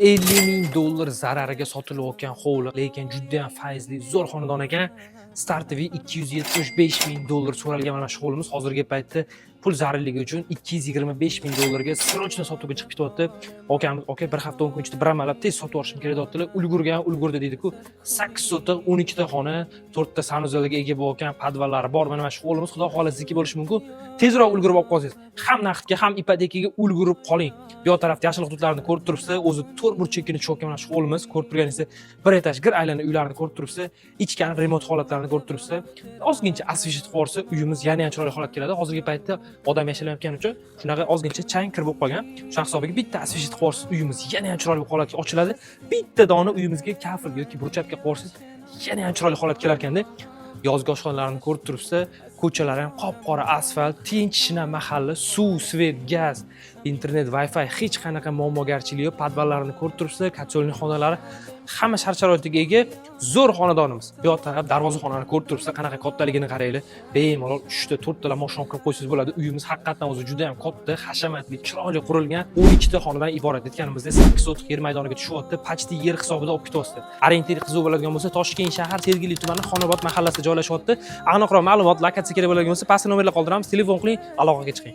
$50,000 zarariga sotilayotgan hovli, lekin juda ham fayzli, zo'r xonadon ekan. Startivi $275,000 so'ralgan mana shu hovlimiz hozirgi paytda pul zararligi uchun $225,000 srochno sotuvga chiqib ketyapti. Okamiz, "Aka, bir hafta 10 kun ichida bir amalab tez sotib olishim kerak" deyaptilar. Ulgurdi deydi-ku. 8 sotix, 12 ta xona, 4 ta sanuzelga ega bo'lgan podvallari bor. Mana shu hovlimiz xudo xolasizniki bo'lishi mumkin. Tezroq ulgurib olib qolsangiz, ham naqdga, ham ipotekaga ulgurib qoling. Bu yoq tarafda yashil hududlarni ko'rib turibsiz. O'zi 4 burchakini tushayotgan mana shu hovlimiz, ko'rib turganingizda bir etaj, bir aylana uylarni ko'rib turibsiz. Ichkari remont holatlarini ko'rib turibsiz. Ozgincha asvejit qilsa, uyimiz yana ham chiroyli holatga keladi. Hozirgi paytda odam yashayotgani uchun shunaqa ozgincha chang kirib bo'lib qolgan. Shu hisobiga bitta asvejit qilsa, uyimiz yana ham chiroyli holatga ochiladi. Bitta dona uyimizga kafil yoki burchakka qo'ysiz, yana ham chiroyli holatga kelar ekanda. Yozgi oshxonalarni ko'rib turibsiz. Ko'chalar ham qop-qora asfalt, tinch shina mahalla, suv, svet, gaz, internet, Wi-Fi, hech qanaqa muammogarchiligi yo'q. Podvallarni ko'rib turibsiz, katsolni xonalari hamma shart-sharoitiga ega zo'r xonadonimiz. Bu yoq taraf darvozaxonani ko'rib turibsiz, qanaqa kattaligini qaranglar. Bemalol 3 ta, 4 ta mashina kirib qo'ysangiz bo'ladi. Uyimiz haqiqatan o'zi juda ham katta, hashamatli, chiroyli qurilgan 12 ta xonadan iborat etganimizda 8 sotix yer maydoniga tushyapti. Pachti yer hisobida olib ketyapti. Orientir qiziq bo'ladigan bo'lsa, Toshkent shahar Sergeli tumani Xonobod mahallasida joylashyapti. Aniqroq ma'lumot, lokatsiya kerak bo'ladigan bo'lsa, pastda nomerlar qoldiramiz, telefon qiling, aloqaga chiqing.